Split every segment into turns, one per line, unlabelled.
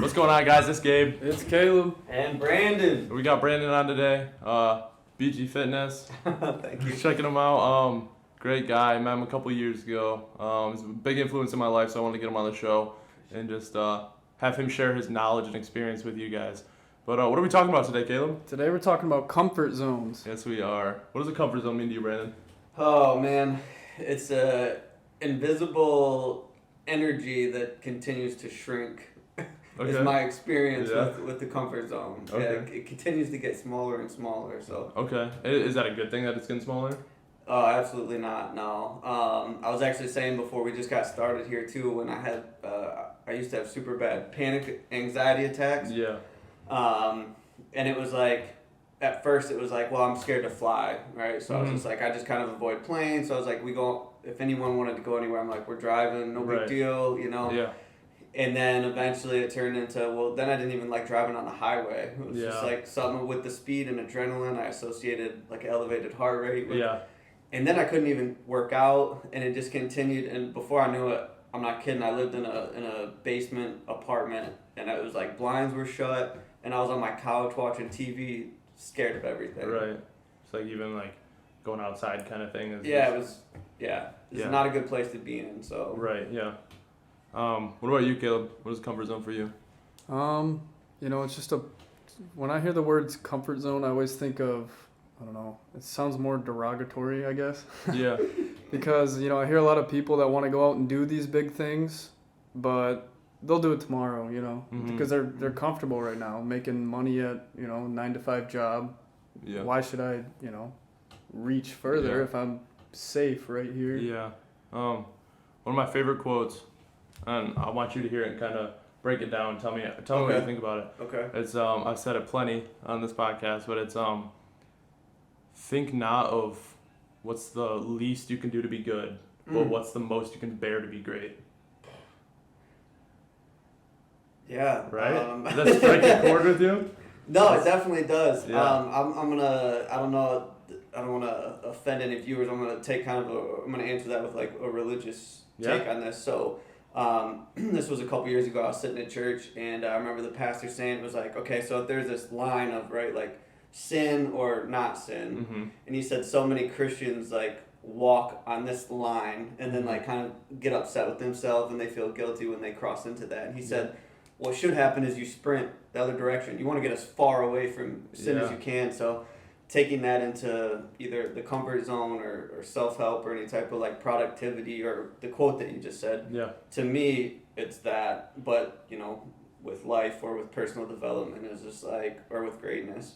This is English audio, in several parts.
What's going on, guys? It's Gabe.
It's Caleb.
And Brandon.
We got Brandon on today. BG Fitness.
Thank you.
Checking him out. Great guy. I met him a couple years ago. He's a big influence in my life, so I wanted to get him on the show and just have him share his knowledge and experience with you guys. But what are we talking about today, Caleb?
Today we're talking about comfort zones.
Yes, we are. What does a comfort zone mean to you, Brandon?
Oh, man. It's a invisible energy that continues to shrink.
Okay.
Is my experience with the comfort zone.
Okay.
Yeah, it continues to get smaller and smaller. So.
Okay. Is that a good thing that it's getting smaller?
Oh, absolutely not. No. I was actually saying before we just got started here too, when I had I used to have super bad panic anxiety attacks.
Yeah.
And it was like, at first it was like, well, I'm scared to fly, right? So I was just like, I just kind of avoid planes. So I was like, if anyone wanted to go anywhere, I'm like, we're driving, no big deal, you know?
Yeah.
And then eventually it turned into, well, then I didn't even like driving on the highway. It was just like something with the speed and adrenaline. I associated like elevated heart rate with.
Yeah.
And then I couldn't even work out, and it just continued. And before I knew it, I'm not kidding, I lived in a basement apartment, and it was like blinds were shut, and I was on my couch watching TV, scared of everything.
Right. It's like even like going outside kind of thing.
It's not a good place to be in. So.
Right. Yeah. What about you, Caleb? What is comfort zone for you?
It's just when I hear the words comfort zone, I always think of, I don't know, it sounds more derogatory, I guess.
Yeah.
Because, I hear a lot of people that want to go out and do these big things, but they'll do it tomorrow, because they're comfortable right now, making money at, 9-to-5 job.
Yeah.
Why should I, reach further if I'm safe right here?
Yeah. One of my favorite quotes, and I want you to hear it and kind of break it down. Tell me what you think about it.
Okay.
It's I've said it plenty on this podcast, but it's think not of what's the least you can do to be good, but what's the most you can bear to be great.
Yeah.
Right? Does that strike a chord with you?
No, it definitely does.
Yeah.
I'm gonna, I don't want to offend any viewers. I'm gonna answer that with like a religious take on this. So, this was a couple years ago. I was sitting at church, and I remember the pastor saying, it was like, okay, so if there's this line of, right, like sin or not sin, and he said so many Christians like walk on this line and then like kind of get upset with themselves and they feel guilty when they cross into that. And he said, what should happen is you sprint the other direction. You want to get as far away from sin as you can. So taking that into either the comfort zone or self-help or any type of like productivity or the quote that you just said, to me, it's that. But, with life or with personal development, it's just like, or with greatness,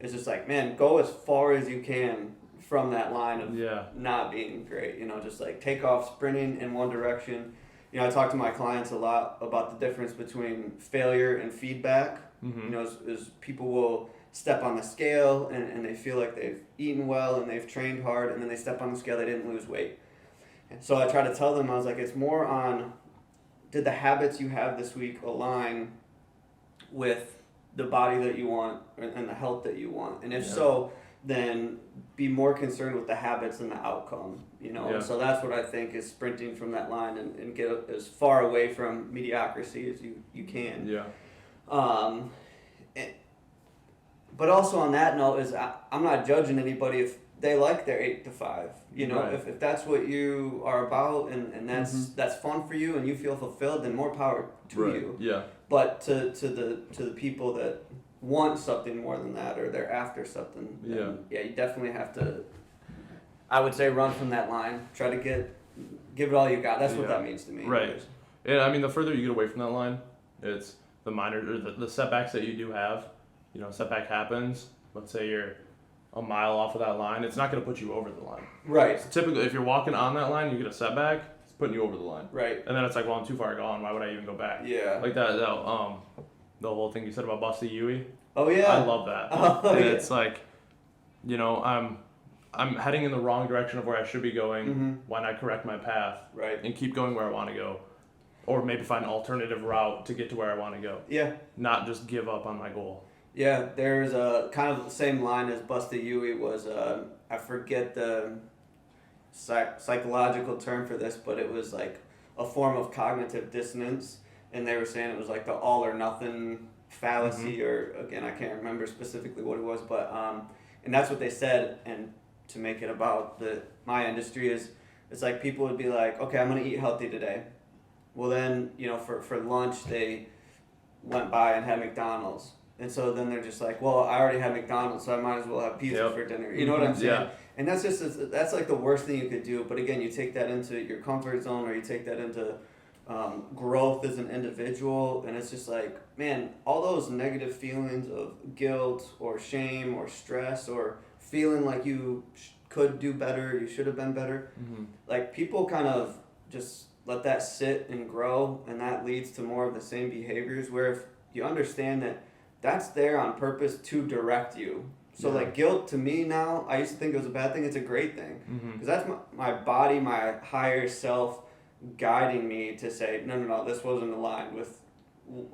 it's just like, man, go as far as you can from that line of not being great. Just like take off sprinting in one direction. I talk to my clients a lot about the difference between failure and feedback. As people will step on the scale and they feel like they've eaten well and they've trained hard, and then they step on the scale, they didn't lose weight. And so I try to tell them, I was like, it's more on, did the habits you have this week align with the body that you want and the health that you want? And if so, then be more concerned with the habits than the outcome, And so that's what I think is sprinting from that line and get as far away from mediocrity as you can.
Yeah.
But also on that note is I'm not judging anybody if they like their 8 to 5. If that's what you are about and that's fun for you and you feel fulfilled, then more power to you.
Yeah.
But to the people that want something more than that or they're after something, you definitely have to, I would say, run from that line. Try to give it all you got. That's what that means to me.
Right. Yeah, I mean, the further you get away from that line, it's the minor or the setbacks that you do have. Setback happens. Let's say you're a mile off of that line. It's not going to put you over the line.
Right.
So typically, if you're walking on that line, you get a setback. It's putting you over the line.
Right.
And then it's like, well, I'm too far gone. Why would I even go back?
Yeah.
Like that. The whole thing you said about Busta Yui.
Oh yeah.
I love that. It's like, I'm heading in the wrong direction of where I should be going. Why not correct my path?
Right.
And keep going where I want to go, or maybe find an alternative route to get to where I want to go. Yeah. Not just give up on my goal.
Yeah, there's a kind of the same line as Busta Yui was. I forget the psychological term for this, but it was like a form of cognitive dissonance. and they were saying it was like the all or nothing fallacy, or again, I can't remember specifically what it was, but and that's what they said. And to make it about my industry is, it's like people would be like, okay, I'm gonna eat healthy today. Well then, for lunch they went by and had McDonald's. And so then they're just like, well, I already had McDonald's, so I might as well have pizza for dinner. You know what I'm saying?
Yeah.
And that's like the worst thing you could do. But again, you take that into your comfort zone, or you take that into growth as an individual. And it's just like, man, all those negative feelings of guilt or shame or stress or feeling like you could do better, you should have been better. Like, people kind of just let that sit and grow, and that leads to more of the same behaviors, where if you understand that that's there on purpose to direct you. So like guilt, to me now, I used to think it was a bad thing. It's a great thing, because that's my body, my higher self guiding me to say, no, this wasn't aligned with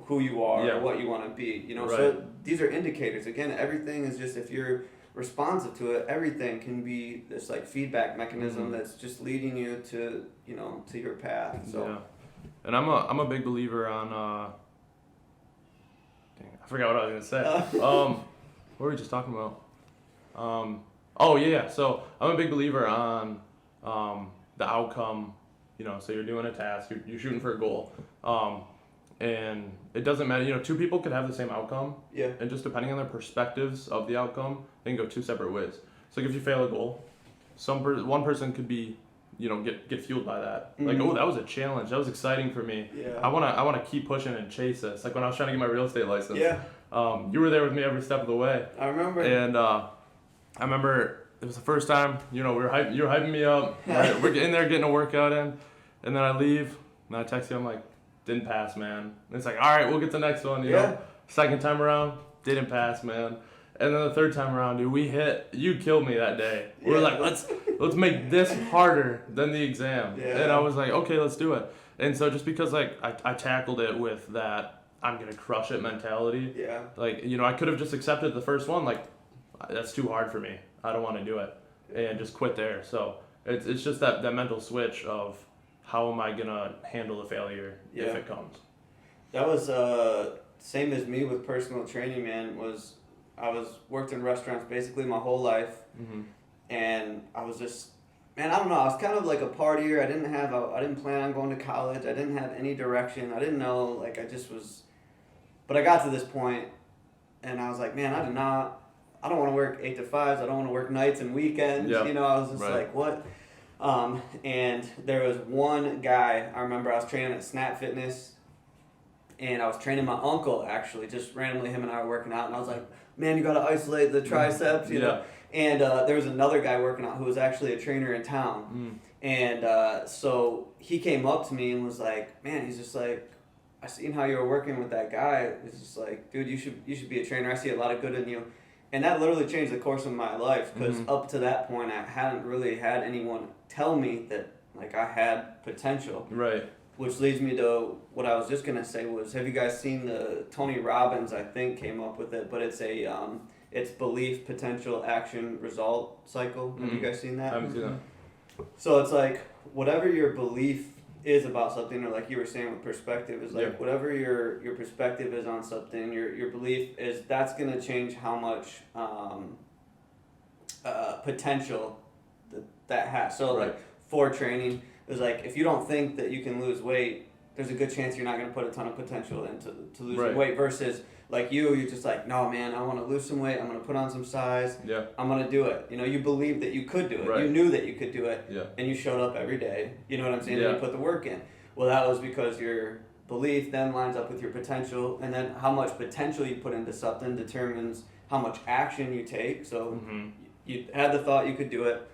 who you are or what you want to be. So these are indicators. Again, everything is just, if you're responsive to it, everything can be this like feedback mechanism that's just leading you to to your path. So
and I'm a big believer on I forgot what I was gonna say. What were we just talking about? So I'm a big believer on the outcome. So you're doing a task, you're shooting for a goal, and it doesn't matter. Two people could have the same outcome, and just depending on their perspectives of the outcome, they can go two separate ways. So like if you fail a goal, one person could be, get fueled by that. Like, oh, that was a challenge. That was exciting for me.
Yeah.
I wanna keep pushing and chase this. Like when I was trying to get my real estate license.
Yeah.
You were there with me every step of the way.
I remember.
And I remember it was the first time. You were hyping me up. Right? We're in there getting a workout in, and then I leave and I text you. I'm like, didn't pass, man. And it's like, all right, we'll get the next one. You know. Second time around, didn't pass, man. And then the third time around, dude, you killed me that day. We were like, let's make this harder than the exam. Yeah. And I was like, okay, let's do it. And so just because like I tackled it with that I'm gonna crush it mentality. Yeah. Like, I could have just accepted the first one, like, that's too hard for me. I don't want to do it. And just quit there. So it's just that mental switch of how am I gonna handle the failure if it comes. That was
same as me with personal training, man. I worked in restaurants basically my whole life, and I was just, man, I don't know. I was kind of like a partier. I didn't plan on going to college. I didn't have any direction. I didn't know. Like, I just was. But I got to this point, and I was like, man, I don't want to work 8 to 5s. I don't want to work nights and weekends. I was just like, what? And there was one guy. I remember I was training at Snap Fitness, and I was training my uncle, actually, just randomly. Him and I were working out, and I was like, man, you got to isolate the triceps, you know. And there was another guy working out who was actually a trainer in town. And so he came up to me and was like, man, he's just like, I seen how you were working with that guy. It's just like, dude, you should be a trainer. I see a lot of good in you. And that literally changed the course of my life, because up to that point, I hadn't really had anyone tell me that, like, I had potential. Right. Which leads me to what I was just going to say was, have you guys seen Tony Robbins, I think, came up with it, but it's it's belief, potential, action, result cycle. Have you guys seen that?
I haven't seen that.
So it's like, whatever your belief is about something, or like you were saying with perspective, is like whatever your perspective is on something, your belief is, that's going to change how much potential that has. So like for training, it's like, if you don't think that you can lose weight, there's a good chance you're not going to put a ton of potential into losing weight, versus like you're just like, no, man, I want to lose some weight. I'm going to put on some size. Yeah. I'm going to do it. You believe that you could do it. Right. You knew that you could do it. Yeah. And you showed up every day. You know what I'm saying? Yeah. And you put the work in. Well, that was because your belief then lines up with your potential. And then how much potential you put into something determines how much action you take. So you had the thought you could do it.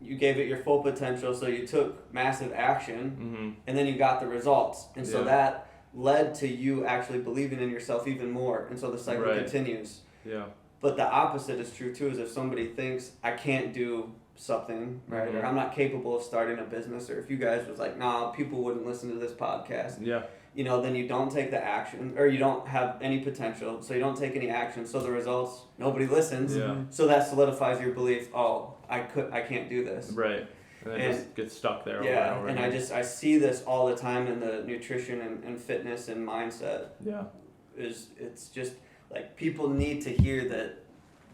You gave it your full potential, so you took massive action, and then you got the results. And so that led to you actually believing in yourself even more, and so the cycle continues. Yeah. But the opposite is true too, is if somebody thinks, I can't do something, right, or I'm not capable of starting a business, or if you guys was like, nah, people wouldn't listen to this podcast. Yeah. Then you don't take the action, or you don't have any potential, so you don't take any action, so the results, nobody listens. Yeah. So that solidifies your belief, oh, I can't do this. Right.
And it just gets stuck there.
Yeah,
over and over
and
again.
I see this all the time in the nutrition and fitness and mindset.
Yeah.
It's just like people need to hear that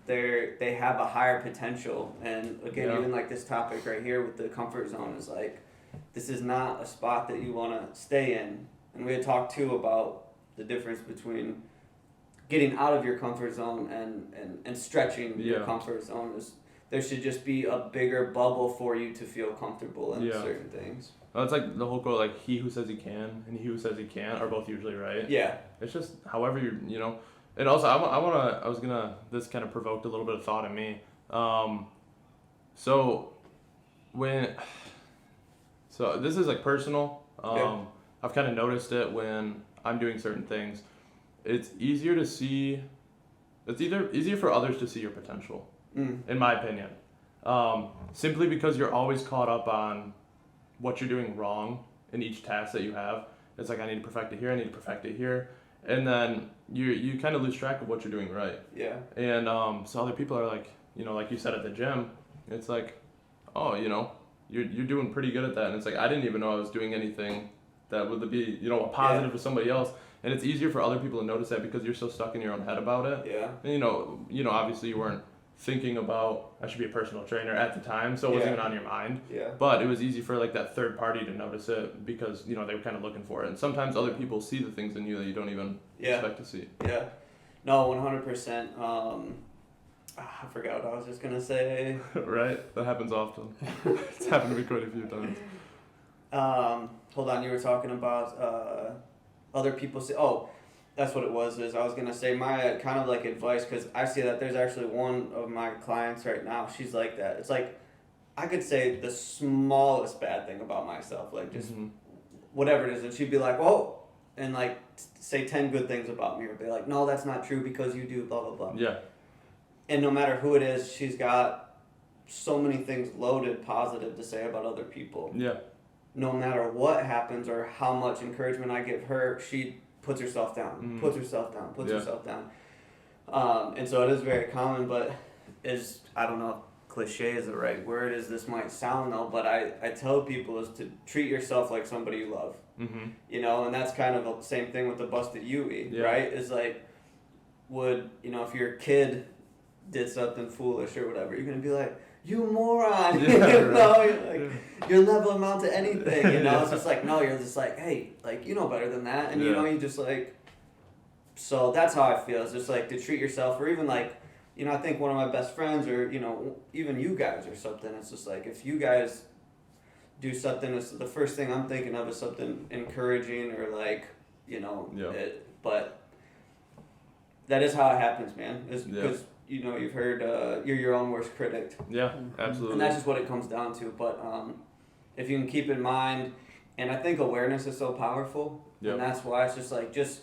they have a higher potential. And again, even like this topic right here with the comfort zone is like, this is not a spot that you want to stay in. And we had talked too about the difference between getting out of your comfort zone and stretching your comfort zone. Is there should just be a bigger bubble for you to feel comfortable in certain things.
Well, it's like the whole quote, like, he who says he can and he who says he can't are both usually right.
Yeah.
It's just however you know. And also, this kind of provoked a little bit of thought in me. So this is like personal. I've kind of noticed it when I'm doing certain things. It's easier for others to see your potential, in my opinion. Simply because you're always caught up on what you're doing wrong in each task that you have. It's like, I need to perfect it here, I need to perfect it here. And then you kind of lose track of what you're doing right. Yeah. And so other people are like, like you said at the gym, it's like, oh, you're doing pretty good at that. And it's like, I didn't even know I was doing anything that would be, a positive for somebody else. And it's easier for other people to notice that because you're so stuck in your own head about it. Yeah. And obviously you weren't thinking about, I should be a personal trainer at the time, so it wasn't even on your mind. Yeah. But it was easy for like that third party to notice it because, they were kind of looking for it. And sometimes other people see the things in you that you don't even expect to see. Yeah. No, 100%. I forgot what I was just going to say. Right? That happens often. It's happened to me quite a few times. Hold on, you were talking about other people say, that's what it was. Is I was gonna say my kind of like advice, because I see that there's actually one of my clients right now. She's like that. It's like I could say the smallest bad thing about myself, like just whatever it is, and she'd be like, "Oh," and like say 10 good things about me, or be like, "No, that's not true because you do blah blah blah." Yeah. And no matter who it is, she's got so many things loaded positive to say about other people. Yeah. No matter what happens or how much encouragement I give her, she puts herself down, puts herself down. And so it is very common, but I don't know if cliche is the right word, as this might sound though, but I tell people is to treat yourself like somebody you love. And that's kind of the same thing with the busted Yui, right? Is like, if your kid did something foolish or whatever, you're going to be like, you moron, you'll never amount to anything, It's just like, no, you're just like, hey, like, you know better than that, and you just like, so that's how I feel, it's just like to treat yourself, or even like, I think one of my best friends, or, even you guys or something, it's just like, if you guys do something, it's the first thing I'm thinking of is something encouraging, or like, but that is how it happens, man, because you've heard you're your own worst critic. Yeah, absolutely. And that's just what it comes down to. But if you can keep in mind, and I think awareness is so powerful, and that's why it's just like, just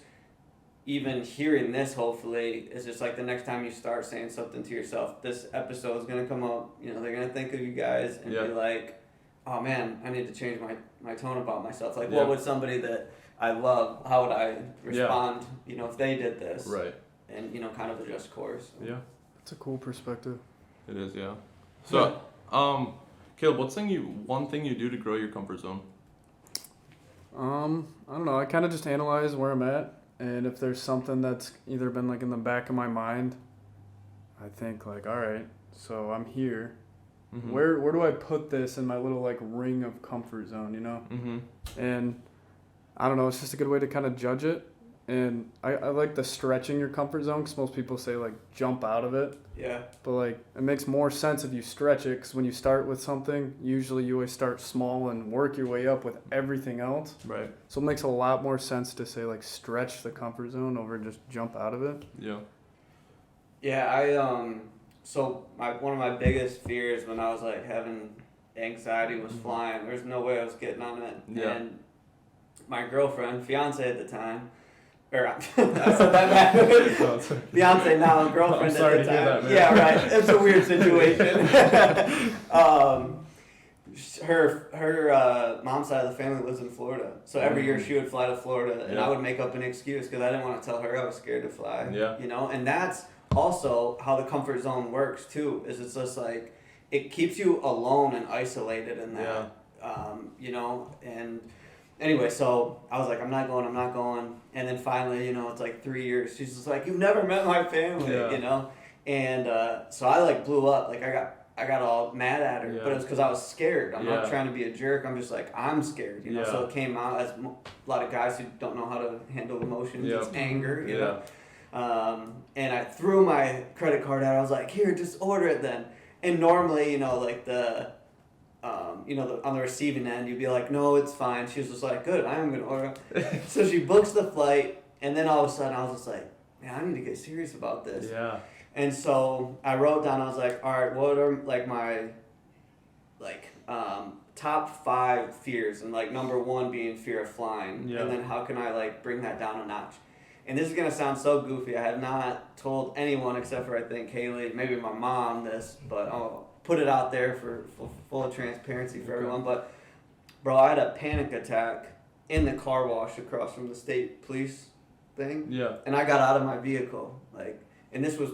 even hearing this, hopefully, is just like the next time you start saying something to yourself, this episode is going to come up, they're going to think of you guys and be like, oh man, I need to change my tone about myself. Like, what would somebody that I love, how would I respond, if they did this? Right. And, kind of adjust course. So. Yeah.
That's a cool perspective.
It is, yeah. So, Caleb, one thing you do to grow your comfort zone?
I don't know. I kind of just analyze where I'm at, and if there's something that's either been like in the back of my mind, I think like, all right, so I'm here. Where do I put this in my little like ring of comfort zone, And I don't know. It's just a good way to kind of judge it. And I like the stretching your comfort zone, because most people say, like, jump out of it. Yeah. But, like, it makes more sense if you stretch it, because when you start with something, usually you always start small and work your way up with everything else. Right. So it makes a lot more sense to say, like, stretch the comfort zone over just jump out of it. Yeah.
Yeah, so one of my biggest fears when I was, like, having anxiety was flying. There's no way I was getting on it. Yeah. And my girlfriend, fiance at the time, I said that Beyonce now, girlfriend. I'm sorry at the time. To hear that, man. Yeah, right. It's a weird situation. Her mom's side of the family lives in Florida, so every year she would fly to Florida, and I would make up an excuse because I didn't want to tell her I was scared to fly. Yeah. And that's also how the comfort zone works too. Is it's just like, it keeps you alone and isolated in that.
Yeah.
You know, and anyway, so I was like, I'm not going. And then finally, you know, it's like 3 years. She's just like, you've never met my family,
Yeah.
you know? And so I like blew up. Like I got all mad at her, but it was because I was scared. I'm not trying to be a jerk. I'm just like, I'm scared, you know? So it came out as a lot of guys who don't know how to handle emotions. It's anger, you know? And I threw my credit card out. I was like, here, just order it then. And normally, you know, like on the receiving end, you'd be like, no, it's fine. She was just like, good, I am going to order. So she books the flight, and then all of a sudden I was just like, man, I need to get serious about this.
Yeah.
And so I wrote down, I was like, all right, what are like my top 5 fears? And like number 1 being fear of flying.
Yeah.
And then how can I like bring that down a notch? And this is going to sound so goofy. I have not told anyone except for I think Kaylee, maybe my mom this, but I'll put it out there for full of transparency for everyone. But bro, I had a panic attack in the car wash across from the state police thing.
Yeah.
And I got out of my vehicle. And this was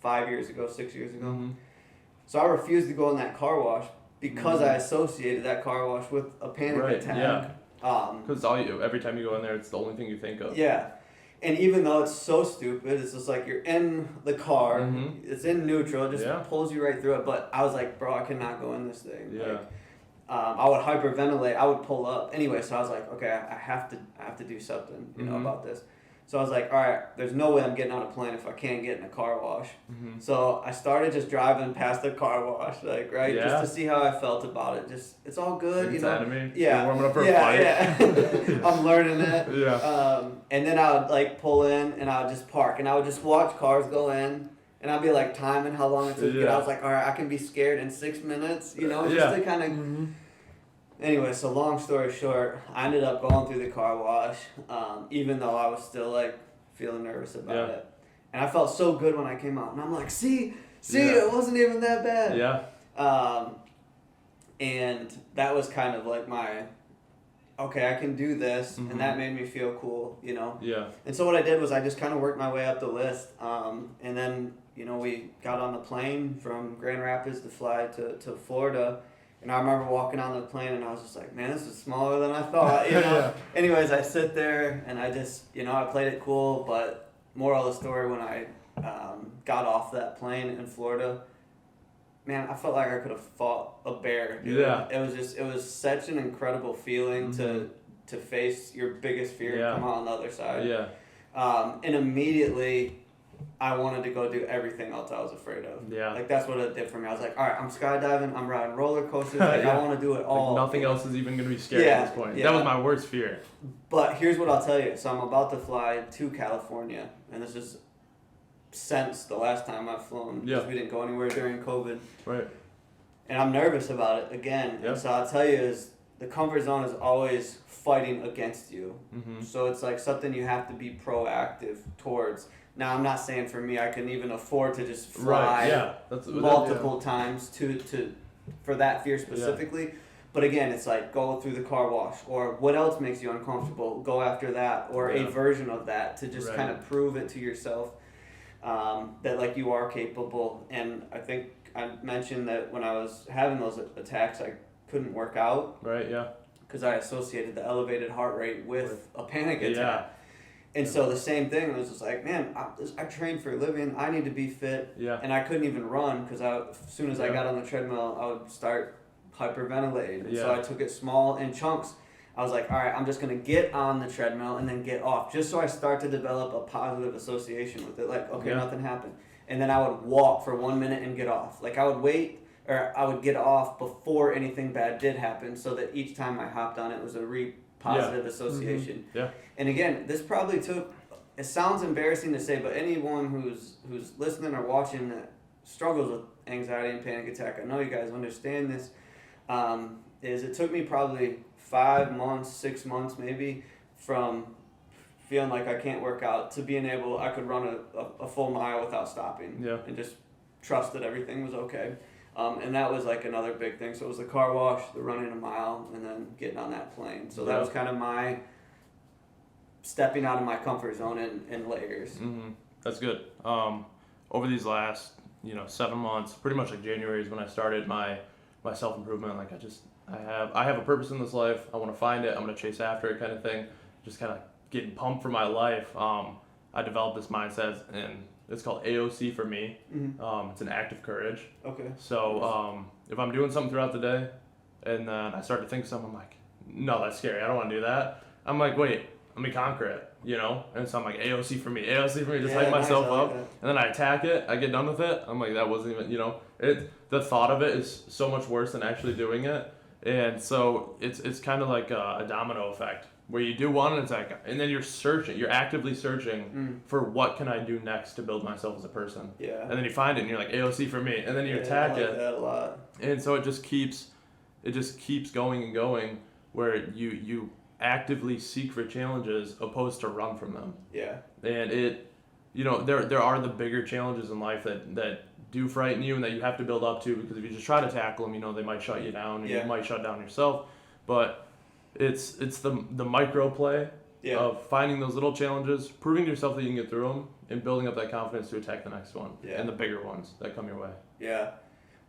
5 years ago, 6 years ago.
Mm-hmm.
So I refused to go in that car wash because I associated that car wash with a panic attack.
Yeah. Because every time you go in there, it's the only thing you think of.
Yeah. And even though it's so stupid, it's just like you're in the car, it's in neutral, it just pulls you right through it. But I was like, bro, I cannot go in this thing.
Yeah.
Like, I would hyperventilate, I would pull up. Anyway, so I was like, okay, I have to do something, you know, about this. So I was like, all right, there's no way I'm getting on a plane if I can't get in a car wash. So I started just driving past the car wash, just to see how I felt about it. Just, it's all good, you know.
Anatomy.
Yeah.
You're warming up for a flight.
Yeah. I'm learning it.
Yeah.
And then I would like pull in and I would just park and I would just watch cars go in and I'd be like timing how long it took to get. I was like, all right, I can be scared in 6 minutes, you know, just to kind of. Anyway, so long story short, I ended up going through the car wash, even though I was still like feeling nervous about it. And I felt so good when I came out, and I'm like, see, it wasn't even that bad.
Yeah.
And that was kind of like my, okay, I can do this, and that made me feel cool, you know.
Yeah.
And so what I did was I just kind of worked my way up the list, and then you know we got on the plane from Grand Rapids to fly to Florida. And I remember walking on the plane and I was just like, man, this is smaller than I thought, you know? Anyways, I sit there and I just, you know, I played it cool, but moral of the story, when I got off that plane in Florida, man, I felt like I could have fought a bear, dude.
Yeah.
It was such an incredible feeling to face your biggest fear and come out on the other side.
Yeah.
And immediately I wanted to go do everything else I was afraid of.
Yeah.
Like, that's what it did for me. I was like, all right, I'm skydiving, I'm riding roller coasters, like, I want to do it all.
Like nothing else is even going to be scary at this point. That was my worst fear.
But here's what I'll tell you. So I'm about to fly to California, and this is since the last time I've flown, because we didn't go anywhere during COVID.
Right.
And I'm nervous about it again. And so I'll tell you is, the comfort zone is always fighting against you. So it's like something you have to be proactive towards. Now, I'm not saying for me I can even afford to just fly multiple times for that fear specifically. But again, it's like go through the car wash, or what else makes you uncomfortable, go after that, or a version of that to just kind of prove it to yourself that like you are capable. And I think I mentioned that when I was having those attacks, I couldn't work out.
Right, yeah.
Because I associated the elevated heart rate with a panic attack. And so the same thing, it was just like, man, I train for a living, I need to be fit.
Yeah.
And I couldn't even run because as soon as I got on the treadmill, I would start hyperventilating. And so I took it small in chunks. I was like, all right, I'm just going to get on the treadmill and then get off, just so I start to develop a positive association with it. Like, okay, nothing happened. And then I would walk for 1 minute and get off. Like, I would wait, or I would get off before anything bad did happen, so that each time I hopped on it was a positive association.
Yeah.
And again, this probably took, it sounds embarrassing to say, but anyone who's listening or watching that struggles with anxiety and panic attack, I know you guys understand this, is it took me probably 5 months, 6 months maybe, from feeling like I can't work out to being able, I could run a full mile without stopping. And just trust that everything was okay. And that was like another big thing. So it was the car wash, the running a mile, and then getting on that plane. So that was kind of my stepping out of my comfort zone in layers.
That's good. Over these last, 7 months, pretty much like January is when I started my self-improvement. Like I have a purpose in this life. I want to find it. I'm going to chase after it kind of thing. Just kind of getting pumped for my life. I developed this mindset, and it's called AOC for me.
Mm-hmm.
It's an act of courage.
Okay.
So if I'm doing something throughout the day and then I start to think something, I'm like, no, that's scary. I don't want to do that. I'm like, wait, let me conquer it, And so I'm like, AOC for me, just hype myself up. And then I attack it. I get done with it. I'm like, that wasn't even, the thought of it is so much worse than actually doing it. And so it's kind of like a domino effect where you do one and it's like, and then you're actively searching for what can I do next to build myself as a person.
Yeah.
And then you find it and you're like, AOC for me. And then you attack it.
That a lot.
And so it just keeps going and going where you actively seek for challenges opposed to run from them.
Yeah.
And there are the bigger challenges in life that do frighten you and that you have to build up to, because if you just try to tackle them, they might shut you down and you might shut down yourself. But it's the micro play of finding those little challenges, proving to yourself that you can get through them, and building up that confidence to attack the next one and the bigger ones that come your way.
Yeah.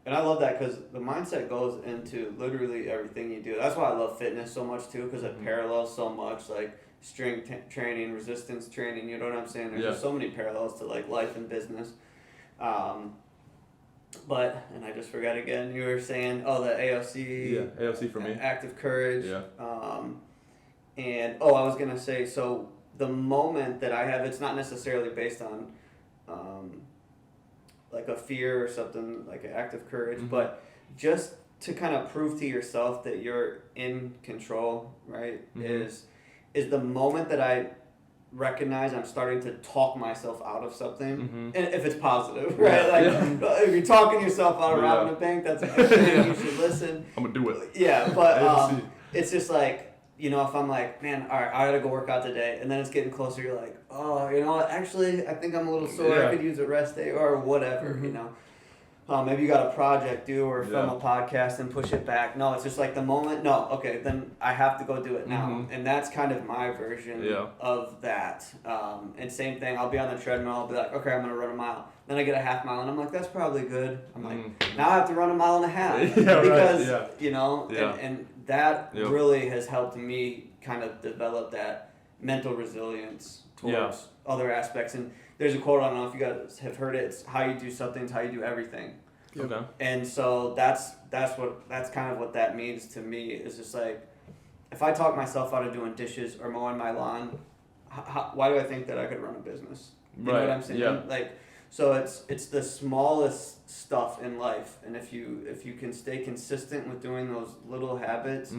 And I love that because the mindset goes into literally everything you do. That's why I love fitness so much too, because it parallels so much, like strength training, resistance training. You know what I'm saying? There's just so many parallels to like life and business. But I just forgot again. You were saying, the AOC.
Yeah, AOC for me.
Active courage.
Yeah.
And I was gonna say, so the moment that I have, it's not necessarily based on, like a fear or something, like an active courage, but just to kind of prove to yourself that you're in control, right? Is the moment that I recognize I'm starting to talk myself out of something, and if it's positive, right? If you're talking yourself out of robbing a bank, that's a good thing. You should listen.
I'm gonna do it.
Yeah, but it's just like, if I'm like, man, all right, I gotta go work out today, and then it's getting closer, you're like, actually, I think I'm a little sore. I could use a rest day or whatever, maybe you got a project due or film a podcast and push it back. No, it's just like the moment. No, okay, then I have to go do it now, and that's kind of my version of that. And same thing, I'll be on the treadmill. I'll be like, okay, I'm gonna run a mile. Then I get a half mile, and I'm like, that's probably good. I'm like, now I have to run a mile and a half because and that really has helped me kind of develop that mental resilience towards other aspects. And there's a quote, I don't know if you guys have heard it, it's how you do something is how you do everything.
Okay.
And so that's kind of what that means to me. It's just like, if I talk myself out of doing dishes or mowing my lawn, why do I think that I could run a business? You know what I'm saying?
Yeah.
Like, so it's the smallest stuff in life, and if you can stay consistent with doing those little habits,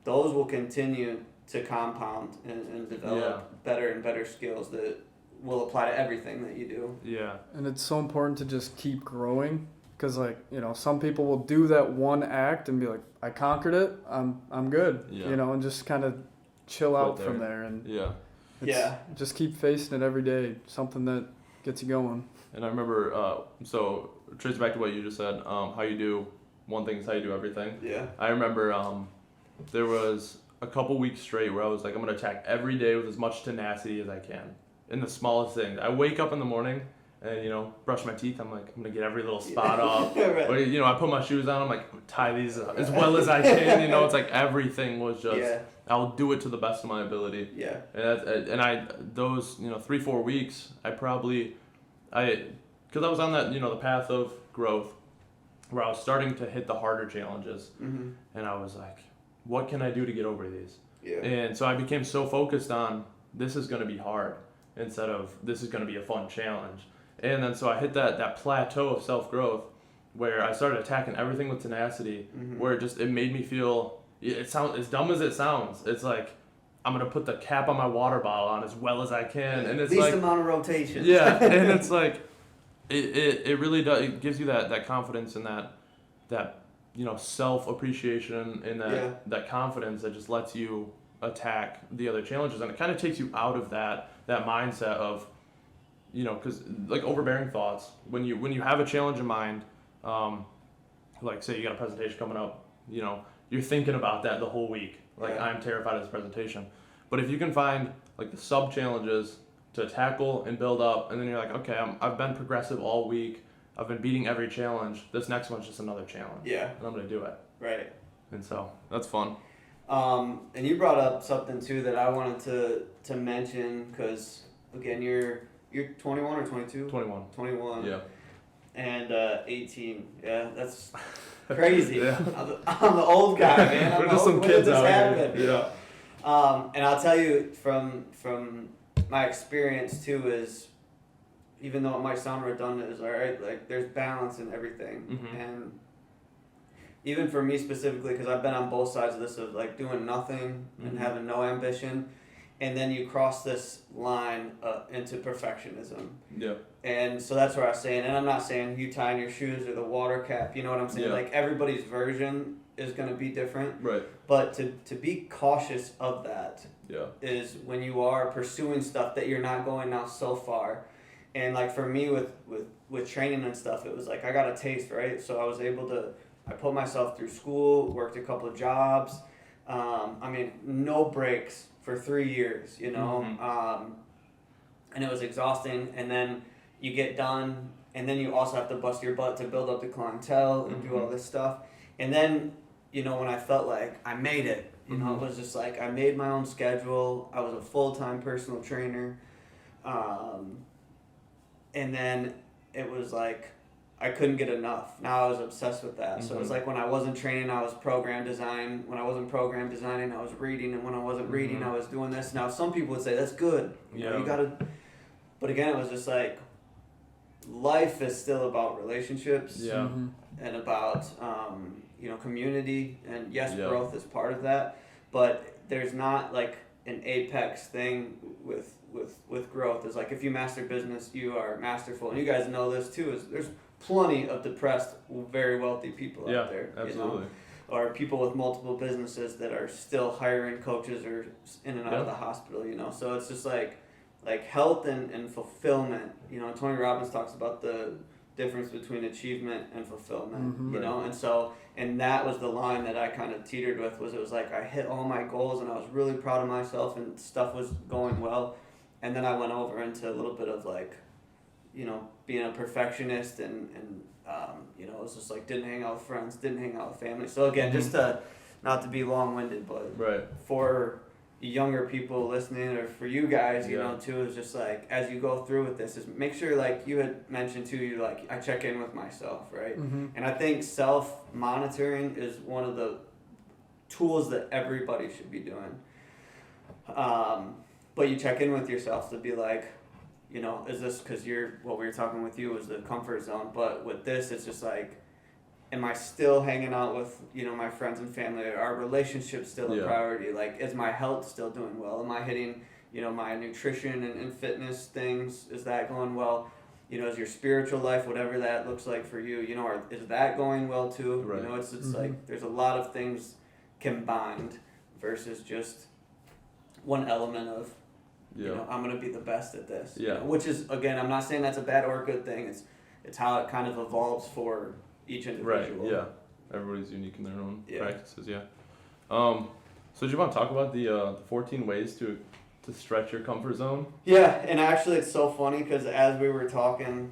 those will continue to compound and develop better and better skills that will apply to everything that you do.
Yeah.
And it's so important to just keep growing, because some people will do that one act and be like, I conquered it, I'm good, and just kind of chill out from there, and just keep facing it every day, something that gets you going.
And I remember, so trace back to what you just said, how you do one thing is how you do everything.
Yeah.
I remember there was a couple weeks straight where I was like, I'm going to attack every day with as much tenacity as I can in the smallest things. I wake up in the morning and, brush my teeth. I'm like, I'm going to get every little spot off. Or, I put my shoes on. I'm like, tie these up as well as I can. It's like everything was just, I'll do it to the best of my ability.
Yeah.
And those 3-4 weeks, because I was on that, the path of growth where I was starting to hit the harder challenges. And I was like, what can I do to get over these?
Yeah.
And so I became so focused on, this is going to be hard, instead of this is going to be a fun challenge. And then so I hit that plateau of self-growth where I started attacking everything with tenacity, where it made me feel, it sounds as dumb as it sounds. It's like, I'm going to put the cap on my water bottle on as well as I can. And it's
least amount of rotation.
Yeah. And it's like, it really does, it gives you that confidence and that self-appreciation and that confidence that just lets you attack the other challenges. And it kind of takes you out of that mindset of, because like overbearing thoughts, when you have a challenge in mind, like say you got a presentation coming up, you're thinking about that the whole week. Like, I'm terrified of this presentation. But if you can find like the sub challenges to tackle and build up, and then you're like, okay, I've been progressive all week. I've been beating every challenge. This next one's just another challenge.
Yeah.
And I'm gonna do it.
Right.
And so that's fun.
And you brought up something too that I wanted to mention, because again, you're 21 or 22?
21.
21.
Yeah.
And 18. Yeah, that's crazy.
Yeah.
I'm the old guy, man.
We're just some
when
kids
did this
out
happen?
here. Yeah.
And I'll tell you from my experience too is, even though it might sound redundant, is all right. Like there's balance in everything,
Mhm.
and even for me specifically, because I've been on both sides of this of like doing nothing and
Mhm.
having no ambition, and then you cross this line into perfectionism.
Yeah.
And so that's where I was saying, and I'm not saying you tying your shoes or the water cap, you know what I'm saying?
Yeah.
Like everybody's version is going to be different,
Right.
but to be cautious of that
Yeah.
is when you are pursuing stuff that you're not going now so far. And like for me with training and stuff, it was like I got a taste, right? So I was able to, I put myself through school, worked a couple of jobs. I mean, no breaks for 3 years, you know?
Mhm.
And it was exhausting. And then you get done, and then you also have to bust your butt to build up the clientele and do all this stuff. And then, you know, when I felt like I made it, you know, it was just like I made my own schedule. I was a full-time personal trainer. And then it was like I couldn't get enough. Now I was obsessed with that. So it was like when I wasn't training, I was program design. When I wasn't program designing, I was reading. And when I wasn't reading, I was doing this. Now some people would say that's good. You know, you gotta. But again, it was just like life is still about relationships.
Yeah.
Mm-hmm.
And about you know, community, and yes,
Yeah.
growth is part of that, but there's not like an apex thing with growth. It's like if you master business, you are masterful, and you guys know this too. Is there's plenty of depressed, very wealthy people out there,
Absolutely.
you know? Or people with multiple businesses that are still hiring coaches or in and out of the hospital, you know. So it's just like health and fulfillment. You know, Tony Robbins talks about the difference between achievement and fulfillment, you know. And so, and that was the line that I kind of teetered with, was it was like I hit all my goals and I was really proud of myself and stuff was going well, and then I went over into a little bit of like, you know, being a perfectionist and you know, it was just like didn't hang out with friends, didn't hang out with family. So again, just to not to be long-winded, but for younger people listening, or for you guys, you know, too, is just like as you go through with this, is make sure, like you had mentioned too, you like I check in with myself, right? And I think self-monitoring is one of the tools that everybody should be doing. But you check in with yourself to be like, you know, is this because what we were talking with you was the comfort zone, but with this it's just like, am I still hanging out with, you know, my friends and family? Are relationships still a priority? Like, is my health still doing well? Am I hitting, you know, my nutrition and fitness things? Is that going well? You know, is your spiritual life, whatever that looks like for you, you know, is that going well too?
Right.
You know, it's like there's a lot of things combined versus just one element of, you know, I'm going to be the best at this. You know, which is, again, I'm not saying that's a bad or a good thing. It's how it kind of evolves for each individual.
Right. Yeah. Everybody's unique in their own practices. Yeah. So do you want to talk about the 14 ways to stretch your comfort zone?
Yeah, and actually it's so funny because as we were talking,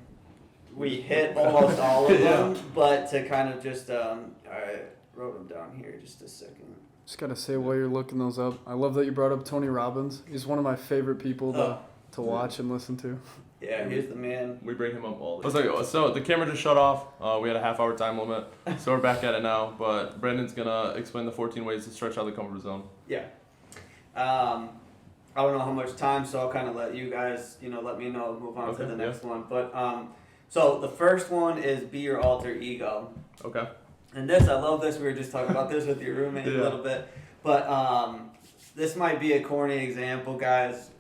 we hit almost all of them, but to kind of just I wrote them down here just a second.
Just gotta say, while you're looking those up, I love that you brought up Tony Robbins. He's one of my favorite people to watch and listen to.
Yeah, he's the man.
We bring him up all the time. So the camera just shut off. We had a half-hour time limit, so we're back at it now. But Brandon's gonna explain the 14 ways to stretch out the comfort zone.
Yeah. I don't know how much time, so I'll kind of let you guys, you know, let me know, move on to the next one. But so the first one is be your alter ego.
Okay.
And this, I love this. We were just talking about this with your roommate a little bit. But this might be a corny example, guys.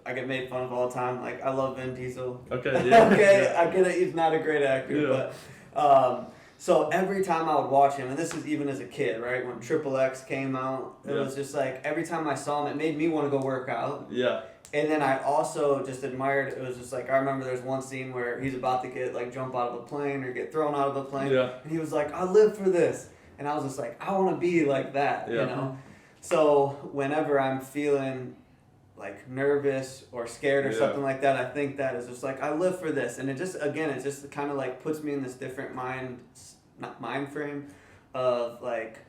I get made fun of all the time. Like, I love Vin Diesel.
Okay, yeah.
Okay, I get it. He's not a great actor. But so every time I would watch him, and this is even as a kid, right? When Triple X came out, it was just like, every time I saw him, it made me want to go work out.
Yeah.
And then I also just admired, it was just like, I remember there's one scene where he's about to get, like, jump out of a plane or get thrown out of a plane.
Yeah.
And he was like, I live for this. And I was just like, I want to be like that, you know? So whenever I'm feeling like nervous or scared or
Yeah.
something like that, I think that is just like, I live for this. And it just kind of like puts me in this different not mind frame of like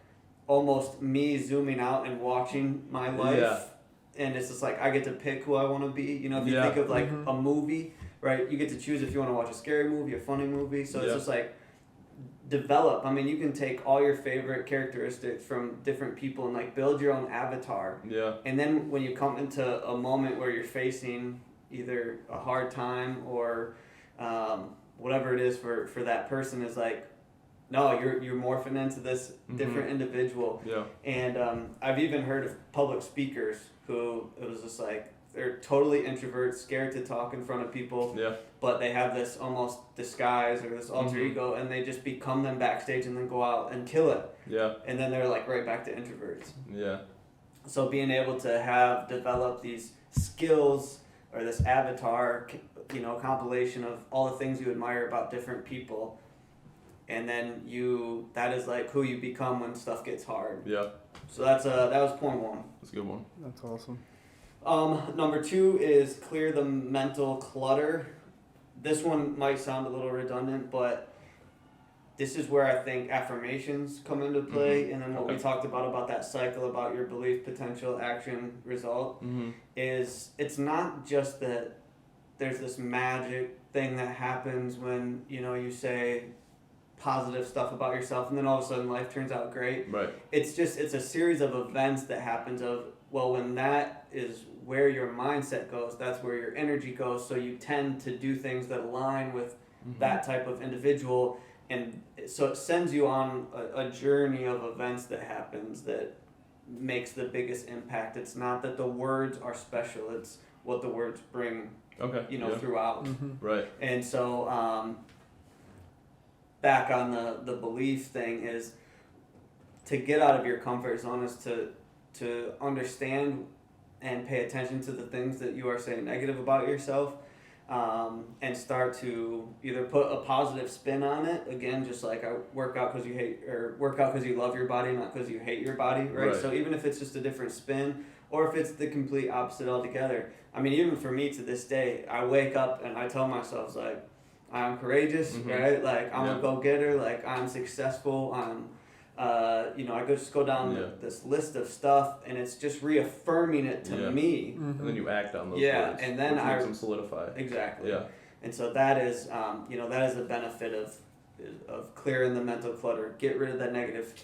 almost me zooming out and watching my life.
Yeah.
And it's just like, I get to pick who I want to be. You know, if you think of like a movie, right, you get to choose if you want to watch a scary movie, a funny movie. So it's just like, develop. I mean, you can take all your favorite characteristics from different people and like build your own avatar.
Yeah.
And then when you come into a moment where you're facing either a hard time or whatever it is for that person, is like, no, you're morphing into this different individual.
Yeah.
And I've even heard of public speakers who it was just like, they're totally introverts, scared to talk in front of people.
Yeah.
But they have this almost disguise or this alter ego, and they just become them backstage and then go out and kill it.
Yeah.
And then they're like right back to introverts.
Yeah.
So being able to have developed these skills or this avatar, you know, compilation of all the things you admire about different people, and then that is like who you become when stuff gets hard.
Yeah.
So that was point one.
That's a good one.
That's awesome.
Number 2 is clear the mental clutter. This one might sound a little redundant, but this is where I think affirmations come into play. And then what we talked about that cycle, about your belief, potential, action, result, is it's not just that there's this magic thing that happens when, you know, you say positive stuff about yourself and then all of a sudden life turns out great.
Right.
It's a series of events that happens when that is where your mindset goes, that's where your energy goes. So you tend to do things that align with that type of individual. And so it sends you on a journey of events that happens that makes the biggest impact. It's not that the words are special, it's what the words bring, throughout.
Right.
And so back on the belief thing is to get out of your comfort zone is to understand and pay attention to the things that you are saying negative about yourself, and start to either put a positive spin on it. Again, just like I work out because you love your body, not because you hate your body, right? So even if it's just a different spin, or if it's the complete opposite altogether. I mean, even for me to this day, I wake up and I tell myself, like, I'm courageous, right? Like, I'm a go-getter, like, I'm successful, I just go down this list of stuff, and it's just reaffirming it to me.
And then you act on those words.
Yeah, and then
which makes them solidify.
Exactly.
Yeah.
And so that is a benefit of clearing the mental clutter. Get rid of that negative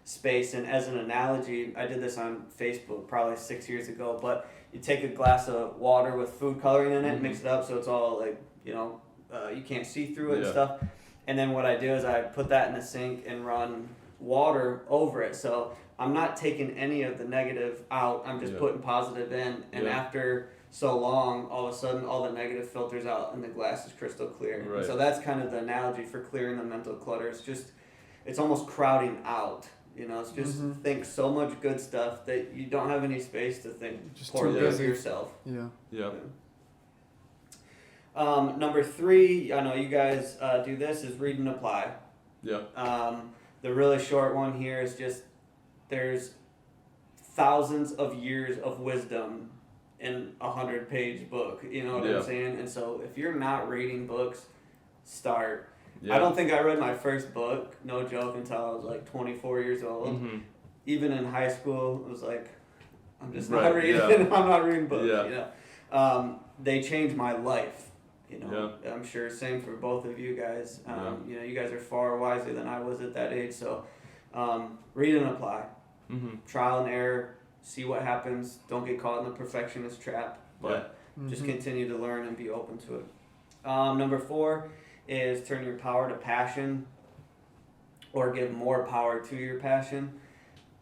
space. And as an analogy, I did this on Facebook probably 6 years ago, but you take a glass of water with food coloring in it, mix it up so it's all like, you can't see through it and stuff. And then what I do is I put that in the sink and run water over it. So I'm not taking any of the negative out. I'm just putting positive in. And after so long, all of a sudden, all the negative filters out and the glass is crystal clear.
Right.
And so that's kind of the analogy for clearing the mental clutter. It's almost crowding out. It's just think so much good stuff that you don't have any space to think
Just
poorly
too
of
busy.
yourself.
Yeah.
Number 3, I know you guys do this, is read and apply.
Yeah.
The really short one here is just there's thousands of years of wisdom in a 100-page book. You know what I'm saying? And so if you're not reading books, start.
Yeah.
I don't think I read my first book, no joke, until I was like 24 years old. Even in high school, it was like, I'm just not reading. I'm not reading books. They changed my life. I'm sure same for both of you guys. You guys are far wiser than I was at that age. So read and apply. Trial and error. See what happens. Don't get caught in the perfectionist trap. But just continue to learn and be open to it. Number 4 is turn your power to passion, or give more power to your passion.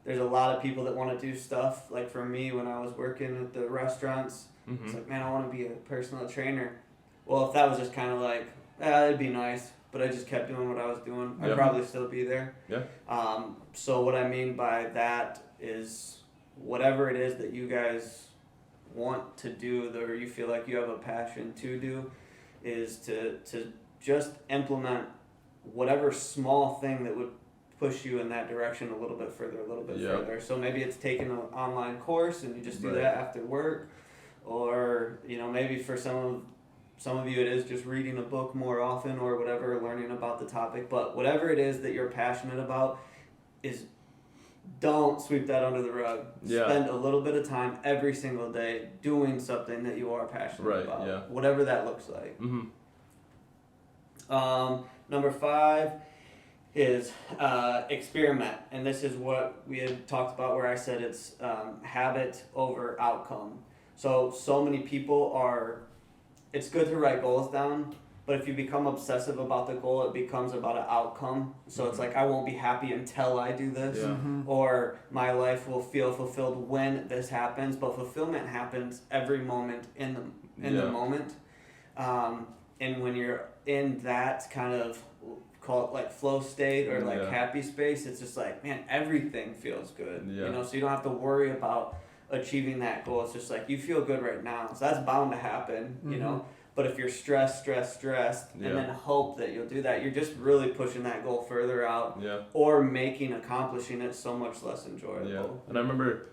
There's a lot of people that want to do stuff. Like for me, when I was working at the restaurants, it's like, man, I want to be a personal trainer. Well, if that was just kind of like, it'd be nice, but I just kept doing what I was doing, I'd probably still be there. So what I mean by that is whatever it is that you guys want to do, or you feel like you have a passion to do, is to just implement whatever small thing that would push you in that direction a little bit further. So maybe it's taking an online course and you just do that after work, or maybe for some of you it is just reading a book more often or whatever, learning about the topic. But whatever it is that you're passionate about, don't sweep that under the rug. Spend a little bit of time every single day doing something that you are passionate about, whatever that looks like. Number 5 is experiment, and this is what we had talked about where I said it's habit over outcome. So many people it's good to write goals down, but if you become obsessive about the goal, it becomes about an outcome. So it's like, I won't be happy until I do this, or my life will feel fulfilled when this happens. But fulfillment happens every moment in the moment. And when you're in that kind of, call it like flow state or like happy space, it's just like, man, everything feels good. So you don't have to worry about achieving that goal. It's just like, you feel good right now. So that's bound to happen, But if you're stressed, and then hope that you'll do that, you're just really pushing that goal further out, or making accomplishing it so much less enjoyable.
Yeah. And I remember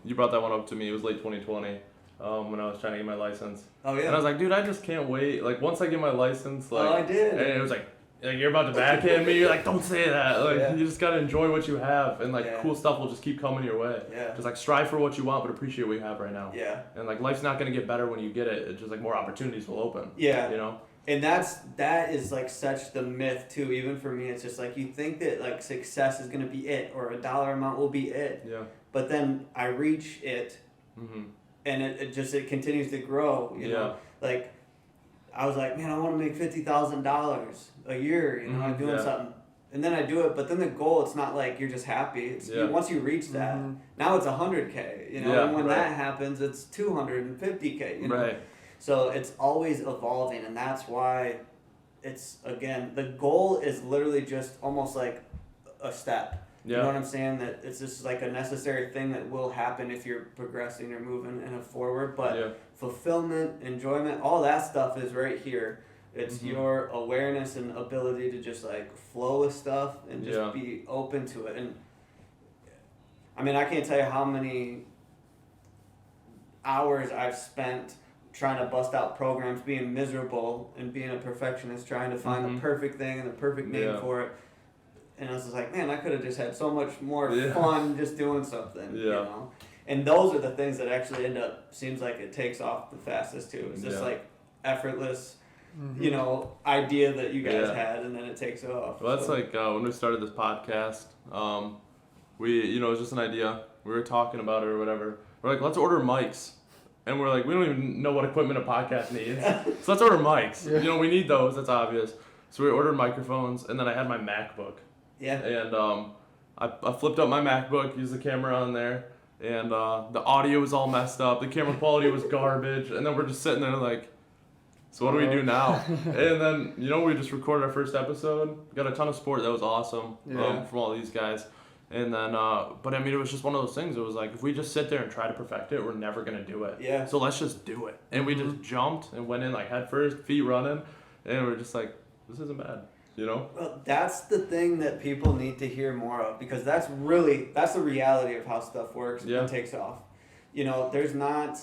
you brought that one up to me. It was late 2020 when I was trying to get my license.
Oh, yeah.
And I was like, dude, I just can't wait. Like, once I get my license, like,
I did.
And it was like you're about to backhand me. You're like, don't say that. Like, you just gotta enjoy what you have, and like cool stuff will just keep coming your way. Just like strive for what you want, but appreciate what you have right now. And like, life's not gonna get better when you get it. It's just like more opportunities will open.
And that is like such the myth too. Even for me, it's just like, you think that like success is gonna be it, or a dollar amount will be it. But then I reach it, and it continues to grow. You know, like, I was like, man, I want to make $50,000 a year. I'm doing something, and then I do it. But then the goal, it's not like you're just happy. It's once you reach that, now it's $100K. And when that happens, it's $250K. So it's always evolving, and that's why it's, again, the goal is literally just almost like a step. You know what I'm saying? That it's just like a necessary thing that will happen if you're progressing or moving in a forward. But fulfillment, enjoyment, all that stuff is right here. It's your awareness and ability to just like flow with stuff and just be open to it. And I mean, I can't tell you how many hours I've spent trying to bust out programs, being miserable and being a perfectionist, trying to find the perfect thing and the perfect name for it. And I was just like, man, I could have just had so much more fun just doing something, And those are the things that actually end up, seems like it takes off the fastest too. It's just like effortless, idea that you guys had, and then it takes off.
Well, that's like when we started this podcast, it was just an idea. We were talking about it or whatever. We're like, let's order mics. And we're like, we don't even know what equipment a podcast needs. So let's order mics. We need those. That's obvious. So we ordered microphones, and then I had my MacBook. And I flipped up my MacBook, used the camera on there, and the audio was all messed up. The camera quality was garbage. And then we're just sitting there like, so what do we do now? And then, we just recorded our first episode. Got a ton of support. That was awesome from all these guys. And then, but I mean, it was just one of those things. It was like, if we just sit there and try to perfect it, we're never going to do it. So let's just do it. And we just jumped and went in like head first, feet running. And we're just like, this isn't bad.
Well, that's the thing that people need to hear more of, because that's the reality of how stuff works and takes off. There's not,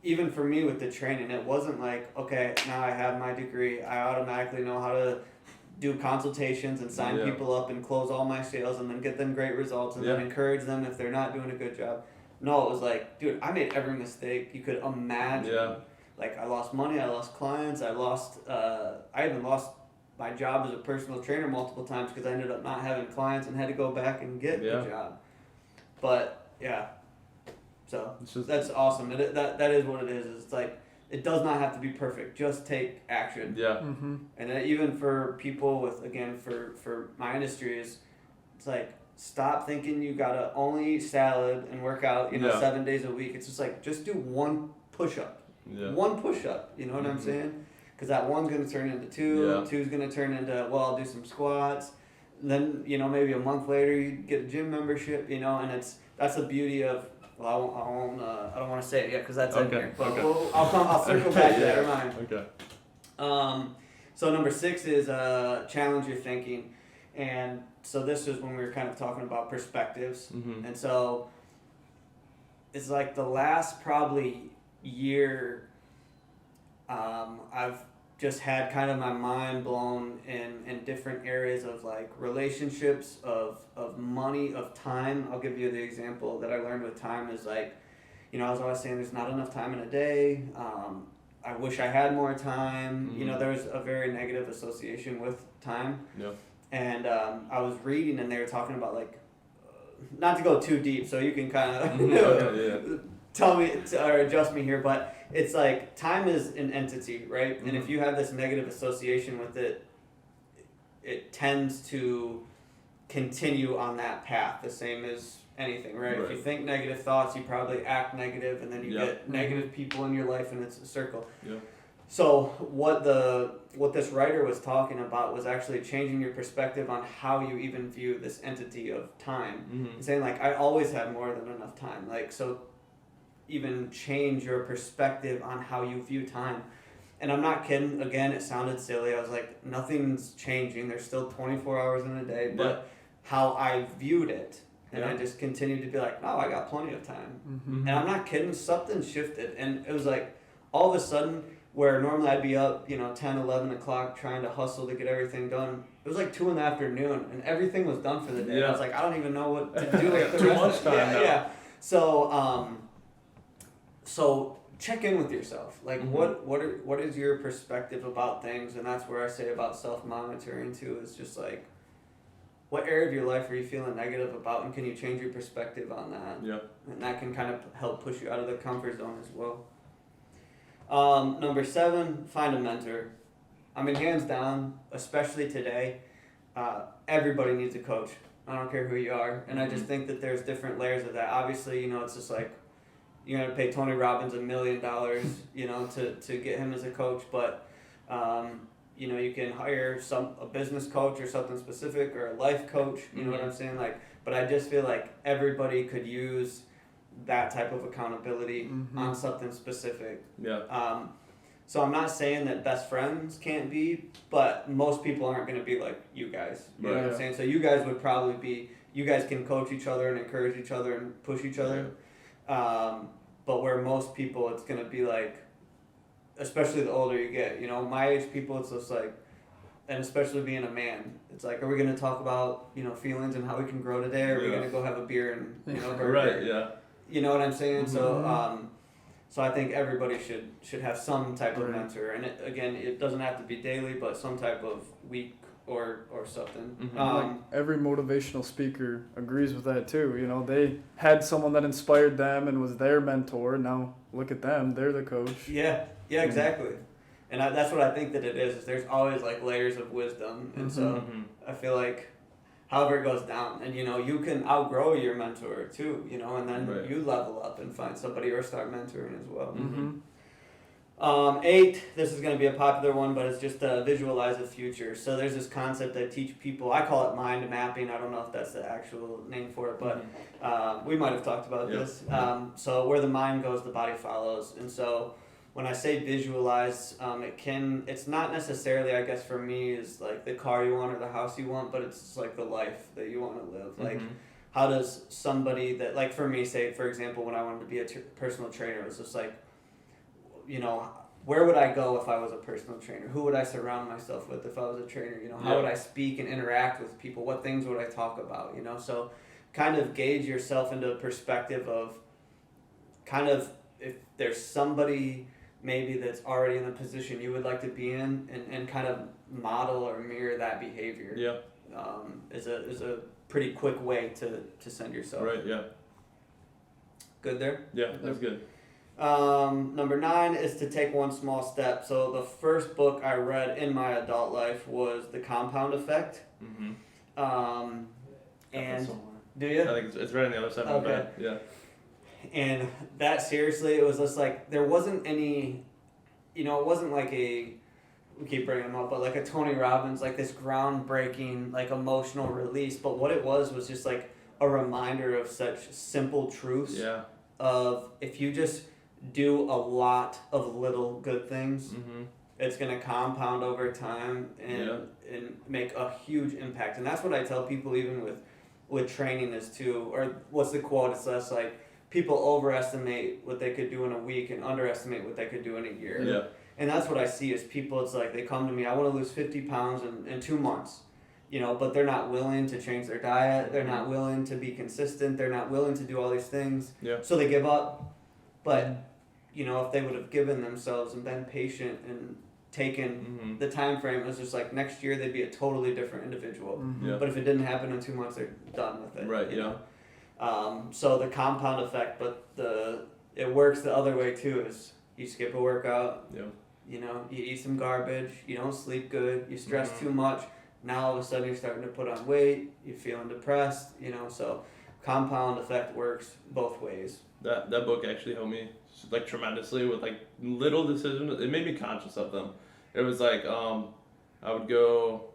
even for me with the training, it wasn't like, okay, now I have my degree, I automatically know how to do consultations and sign people up and close all my sales and then get them great results and then encourage them if they're not doing a good job. No, it was like, dude, I made every mistake you could imagine. Like, I lost money, I lost clients, I even lost my job as a personal trainer multiple times because I ended up not having clients and had to go back and get the job. But so that's awesome. That is what it is. It's like, it does not have to be perfect. Just take action. And then even for people with, again, for my industry, it's like, stop thinking you gotta only eat salad and work out 7 days a week. It's just like, just do one push-up. One push-up, you know what I'm saying? Because that one's going to turn into two, two's going to turn into, well, I'll do some squats. And then, maybe a month later you get a gym membership, and that's the beauty of, well, I don't want to say it yet because that's in here. But I'll circle back to that, never mind. So number 6 is challenge your thinking. And so this is when we were kind of talking about perspectives.
Mm-hmm.
And so it's like the last probably year, I've just had kind of my mind blown in different areas of like relationships, of money, of time. I'll give you the example that I learned with time is like, you know, I was always saying there's not enough time in a day. I wish I had more time.
Mm-hmm.
You know, there was a very negative association with time.
Yeah.
And I was reading and they were talking about like, not to go too deep, so you can kind of tell me or adjust me here, but it's like time is an entity, right?
Mm-hmm.
And if you have this negative association with it, it tends to continue on that path, the same as anything, right? If you think negative thoughts, you probably act negative, and then you get negative people in your life, and it's a circle.
Yeah.
So what this writer was talking about was actually changing your perspective on how you even view this entity of time.
Mm-hmm.
And saying like, I always have more than enough time. Like, so even change your perspective on how you view time. And I'm not kidding. Again, it sounded silly. I was like, nothing's changing. There's still 24 hours in a day, but how I viewed it. And I just continued to be like, no, I got plenty of time.
Mm-hmm.
And I'm not kidding. Something shifted. And it was like, all of a sudden, where normally I'd be up, 10, 11 o'clock trying to hustle to get everything done. It was like 2 in the afternoon and everything was done for the day.
Yeah.
I was like, I don't even know what to do with the
Too
rest
much
of
time now.
Yeah. So check in with yourself. Like what is your perspective about things? And that's where I say about self-monitoring too, is just like, what area of your life are you feeling negative about, and can you change your perspective on that?
Yeah.
And that can kind of help push you out of the comfort zone as well. Number 7, find a mentor. I mean, hands down, especially today, everybody needs a coach. I don't care who you are. And I just think that there's different layers of that. Obviously, it's just like, you're going to pay Tony Robbins $1 million, to get him as a coach. But, you can hire a business coach or something specific, or a life coach, you know what I'm saying? Like, but I just feel like everybody could use that type of accountability on something specific.
Yeah.
So I'm not saying that best friends can't be, but most people aren't going to be like you guys. You know what I'm saying? So you guys would probably be, you guys can coach each other and encourage each other and push each other. But where most people, it's going to be like, especially the older you get, my age people, it's just like, and especially being a man, it's like, are we going to talk about, feelings and how we can grow today? Or are we going to go have a beer and, burger?
Right, yeah.
You know what I'm saying? So I think everybody should have some type of mentor. And it doesn't have to be daily, but some type of week or something.
Like every motivational speaker agrees with that too. They had someone that inspired them and was their mentor. Now look at them; they're the coach.
Yeah, exactly. And that's what I think that it is there's always like layers of wisdom, and so I feel like however it goes down, and you can outgrow your mentor too, and then you level up and find somebody or start mentoring as well. 8, this is going to be a popular one, but it's just to visualize the future. So there's this concept I teach people. I call it mind mapping. I don't know if that's the actual name for it, but we might have talked about this. So where the mind goes, the body follows. And so when I say visualize, it's not necessarily, I guess for me, is like the car you want or the house you want, but it's just like the life that you want to live. Like, how does somebody that, like for me, say, for example, when I wanted to be a personal trainer, it was just like, where would I go if I was a personal trainer? Who would I surround myself with if I was a trainer? How would I speak and interact with people? What things would I talk about? So kind of gauge yourself into a perspective of kind of if there's somebody maybe that's already in the position you would like to be in, and kind of model or mirror that behavior.
Yeah.
Is a pretty quick way to send yourself.
Right, yeah.
Good there?
Yeah, that's good.
Number 9 is to take one small step. So the first book I read in my adult life was The Compound Effect. And do you?
I think it's right on the other side of my bed. Yeah.
And that seriously, it was just like, there wasn't any, it wasn't like we keep bringing them up, but like a Tony Robbins, like this groundbreaking, like emotional release. But what it was just like a reminder of such simple truths. Of if you just do a lot of little good things, it's going to compound over time and make a huge impact. And that's what I tell people even with training is too, or what's the quote? It's less like people overestimate what they could do in a week and underestimate what they could do in a year.
Yeah.
And that's what I see is people, it's like they come to me, I want to lose 50 pounds in 2 months. But they're not willing to change their diet. They're not willing to be consistent. They're not willing to do all these things.
Yeah.
So they give up. But, if they would have given themselves and been patient and taken the time frame, it was just like next year they'd be a totally different individual.
Yeah.
But if it didn't happen in 2 months, they're done with it.
Right, yeah.
So the compound effect, but it works the other way too, is you skip a workout.
Yeah.
You eat some garbage. You don't sleep good. You stress too much. Now all of a sudden you're starting to put on weight, you're feeling depressed, so compound effect works both ways.
That book actually helped me like tremendously with like little decisions. It made me conscious of them. It was like I would go,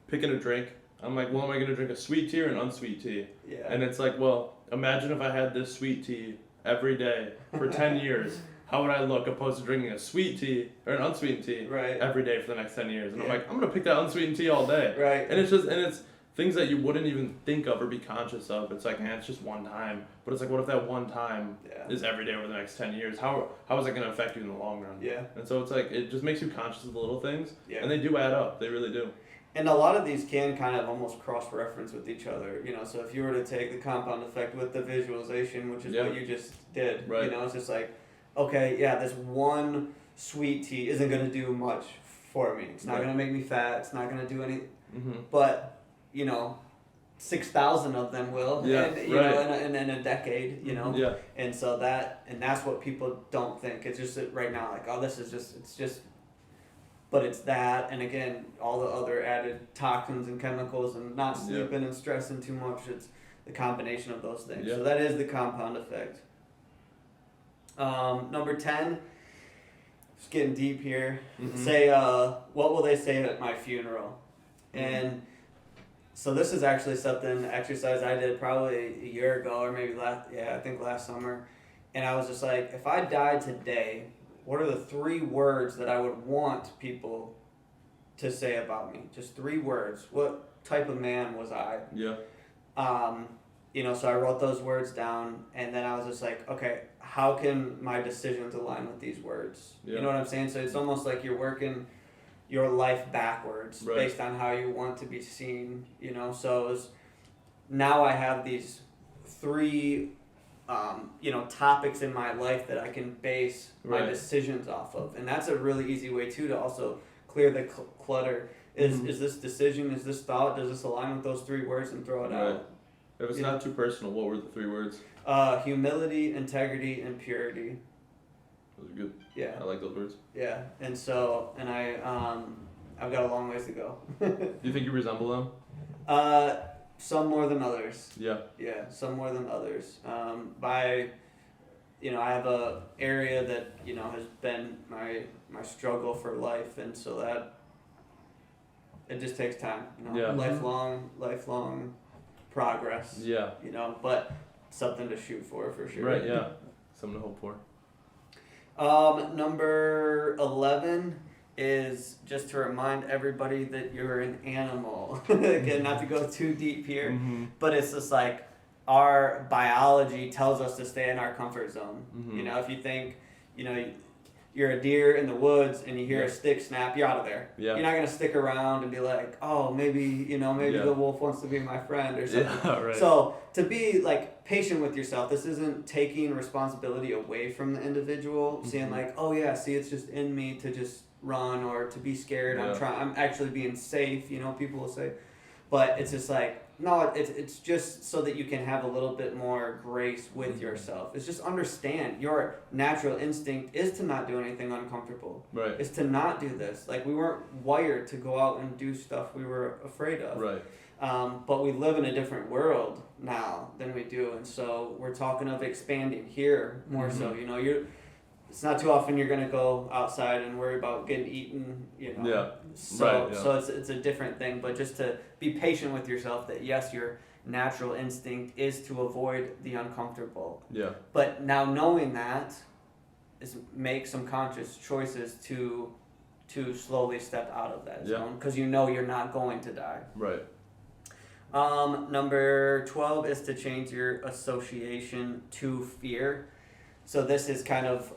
picking a drink. I'm like, well, am I gonna drink a sweet tea or an unsweet tea?
Yeah.
And it's like, well, imagine if I had this sweet tea every day for 10 years. How would I look opposed to drinking a sweet tea or an unsweetened tea every day for the next 10 years? And I'm like, I'm going to pick that unsweetened tea all day.
Right.
And it's things that you wouldn't even think of or be conscious of. It's like, man, it's just one time. But it's like, what if that one time is every day over the next 10 years? How is that going to affect you in the long run?
Yeah.
And so it's like, it just makes you conscious of the little things.
Yeah.
And they do add up. They really do.
And a lot of these can kind of almost cross-reference with each other, so if you were to take the compound effect with the visualization, which is what you just did,
right.
It's just like, okay, yeah, this one sweet tea isn't going to do much for me. It's not going to make me fat. It's not going to do anything. But, 6,000 of them will, in a decade,
Yeah.
And so that's what people don't think. It's just that right now, like, oh, it's just, but it's that, and again, all the other added toxins and chemicals and not sleeping and stressing too much. It's the combination of those things. So that is the compound effect. Number 10, just getting deep here. Say, what will they say at my funeral? And so this is actually exercise I did probably a year ago or maybe last summer. And I was just like, if I died today, what are the 3 words that I would want people to say about me? Just 3 words. What type of man was I?
Yeah.
So I wrote those words down, and then I was just like, okay, how can my decisions align with these words?
Yeah.
You know what I'm saying? So it's almost like you're working your life backwards based on how you want to be seen, So now I have these 3, topics in my life that I can base my decisions off of. And that's a really easy way, too, to also clear the clutter. Is this decision, is this thought, does this align with those 3 words, and throw it out?
If it's not too personal, what were the 3 words?
Humility, integrity, and purity.
Those are good.
Yeah.
I like those words.
Yeah. And so, I've got a long ways to go.
Do you think you resemble them?
Some more than others.
Yeah.
Yeah, some more than others. I have a area that, has been my struggle for life, and so that it just takes time, lifelong progress.
Yeah.
But something to shoot for sure.
Right, yeah. Something to hope for.
Number 11 is just to remind everybody that you're an animal. Again, not to go too deep here, but it's just like our biology tells us to stay in our comfort zone. If you think, you're a deer in the woods and you hear a stick snap, you're out of there. Yeah. You're not going to stick around and be like, oh, maybe the wolf wants to be my friend or something.
Yeah, right.
So to be like patient with yourself, this isn't taking responsibility away from the individual, saying like, oh yeah, see, it's just in me to just run or to be scared. I'm actually being safe, people will say. But it's just like, no, it's just so that you can have a little bit more grace with yourself. It's just understand your natural instinct is to not do anything uncomfortable.
Right.
It's to not do this. Like, we weren't wired to go out and do stuff we were afraid of.
Right.
But we live in a different world now than we do, and so we're talking of expanding here more so. It's not too often you're gonna go outside and worry about getting eaten.
Yeah.
So it's a different thing, but just to be patient with yourself. That yes, your natural instinct is to avoid the uncomfortable.
Yeah.
But now knowing that is make some conscious choices to to slowly step out of that
Yeah.
zone because you know you're not going to die.
Right.
Number 12 is to change your association to fear. So this is kind of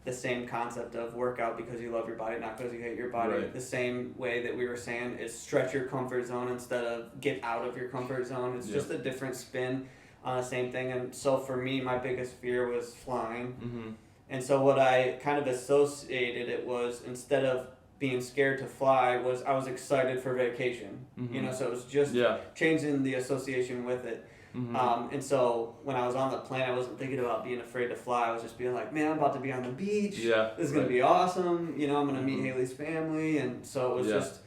the same concept of workout because you love your body, not because you hate your body.
Right.
The same way that we were saying is stretch your comfort zone instead of get out of your comfort zone. It's just a different spin on the same thing. And so for me, my biggest fear was flying.
Mm-hmm.
And so what I kind of associated it was, instead of being scared to fly, was I was excited for vacation.
Mm-hmm.
You know, so it was just changing the association with it.
Mm-hmm.
And so when I was on the plane, I wasn't thinking about being afraid to fly. I was just being like, man, I'm about to be on the beach.
Yeah.
This is going to be awesome. You know, I'm going to meet Haley's family. And so it was just,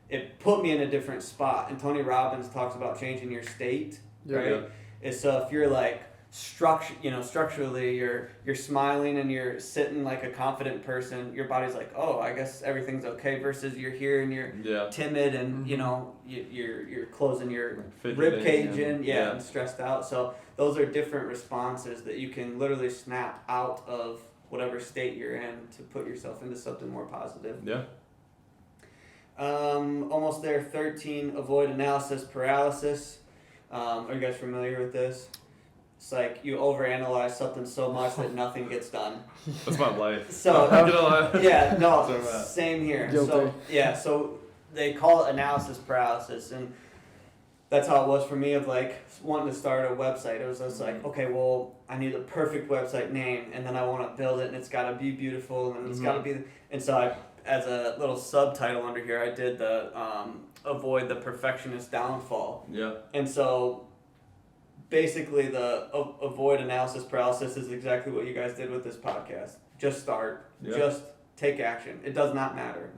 it put me in a different spot. And Tony Robbins talks about changing your state, right?
Yeah.
Is so if you're like, structurally you're smiling and you're sitting like a confident person, your body's like, oh, I guess everything's okay, versus you're here and you're timid and you know you're closing your rib cage in and stressed out. So those are different responses that you can literally snap out of whatever state you're in to put yourself into something more positive. Almost there. 13, avoid analysis paralysis. Are you guys familiar with this? It's like you overanalyze something so much that nothing gets done.
That's my life.
So same here.
Guilty.
So they call it analysis paralysis, and that's how it was for me. Of like wanting to start a website, it was just like, okay, well, I need a perfect website name, and then I want to build it, and it's got to be beautiful, and it's got to be. And so I, as a little subtitle under here, I did the avoid the perfectionist downfall.
Yeah.
And so basically the avoid analysis paralysis is exactly what you guys did with this podcast. Just start. Just take action. It does not matter.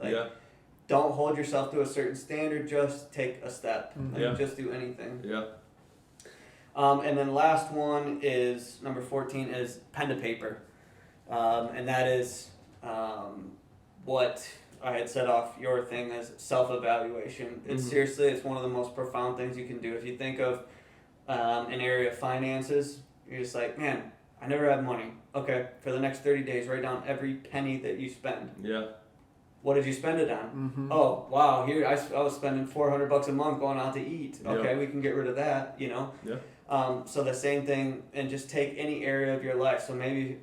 Don't hold yourself to a certain standard. Just take a step. Just do anything. And then last one is number 14 is pen to paper. And that is what I had set off your thing as self-evaluation. It's seriously, it's one of the most profound things you can do. If you think of an area of finances, you're just like, man, I never had money. Okay, for the next 30 days, write down every penny that you spend. What did you spend it on? Oh, wow, here I was spending $400 a month going out to eat. Okay, we can get rid of that, you know. So the same thing, and just take any area of your life. So maybe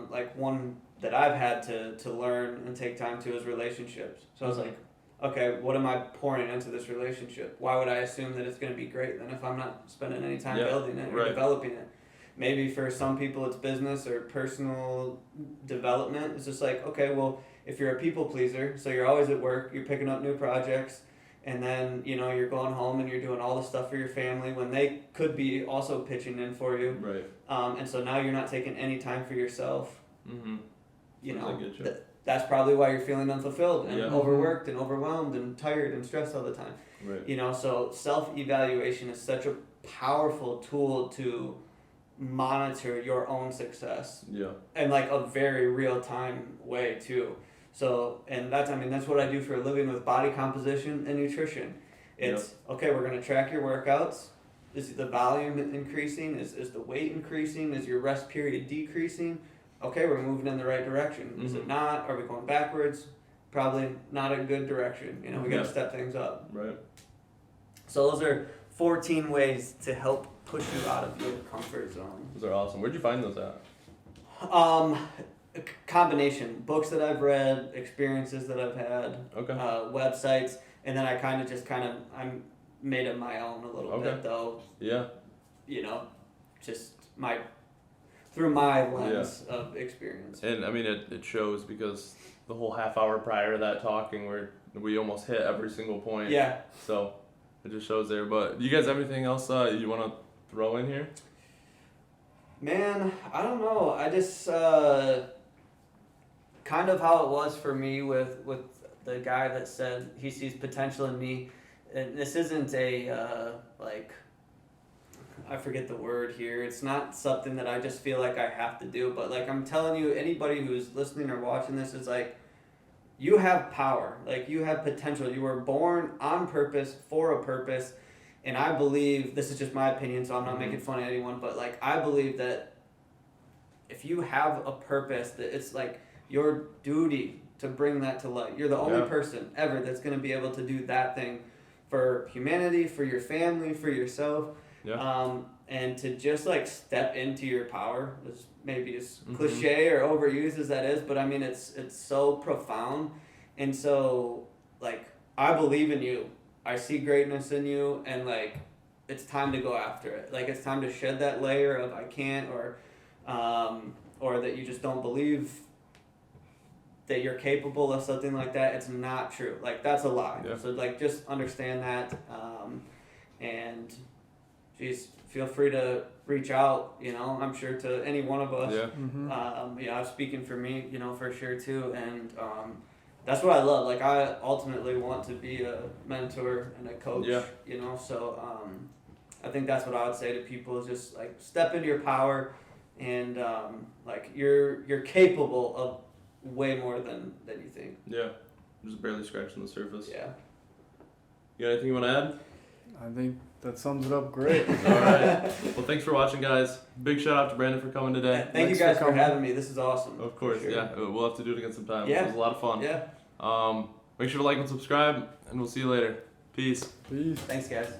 like one that I've had to learn and take time to is relationships. So I was like, okay, what am I pouring into this relationship? Why would I assume that it's going to be great then if I'm not spending any time building it or developing it? Maybe for some people it's business or personal development. It's just like, okay, well, if you're a people pleaser, so you're always at work, you're picking up new projects, and then, you know, you're going home and you're doing all the stuff for your family when they could be also pitching in for you. And so now you're not taking any time for yourself. You know, that's probably why you're feeling unfulfilled and overworked and overwhelmed and tired and stressed all the time. You know, so self-evaluation is such a powerful tool to monitor your own success. In like a very real-time way too. So, and that's what I do for a living with body composition and nutrition. It's, okay, we're going to track your workouts. Is the volume increasing? Is the weight increasing? Is your rest period decreasing? Okay, we're moving in the right direction. Is it not? Are we going backwards? Probably not a good direction. You know, we got to step things up. So those are 14 ways to help push you out of your comfort zone.
Those are awesome. Where'd you find those at?
A combination. Books that I've read, experiences that I've had, websites, and then I made it my own a little bit though. You know, just through my lens of experience.
And I mean, it shows because the whole half hour prior to that talking where we almost hit every single point. So it just shows there. But do you guys have anything else you want to throw in here?
Man, I don't know. I just kind of how it was for me with the guy that said he sees potential in me. And this isn't a I forget the word here. It's not something that I just feel like I have to do, but like I'm telling you, anybody who's listening or watching this is like, you have power, like you have potential. You were born on purpose for a purpose, and I believe, this is just my opinion, so I'm not making fun of anyone, but like I believe that if you have a purpose, that it's like your duty to bring that to light. You're the only
Yeah.
person ever that's going to be able to do that thing for humanity, for your family, for yourself.
Yeah.
And to just like step into your power is maybe as
Mhm.
cliche or overused as that is, but I mean it's so profound. And so like I believe in you. I see greatness in you, and like it's time to go after it. Like it's time to shed that layer of I can't, or that you just don't believe that you're capable of something like that. It's not true. Like that's a lie.
Yeah.
So like just understand that, and geez, feel free to reach out. You know, I'm sure to any one of us.
Yeah.
I'm speaking for me. You know, for sure too, and that's what I love. Like I ultimately want to be a mentor and a coach.
Yeah.
You know, so I think that's what I would say to people is just like step into your power, and like you're capable of way more than you think.
Yeah. Just barely scratching the surface.
Yeah.
You got anything you want to add?
I think that sums it up great.
All right. Well, thanks for watching, guys. Big shout out to Brandon for coming today.
Thank you
Thanks
guys
for
for
coming.
having me. This is awesome.
Of course,
For sure.
yeah. We'll have to do it again sometime.
Yeah.
It was a lot of fun.
Yeah.
Make sure to like and subscribe, and we'll see you later. Peace.
Peace.
Thanks, guys.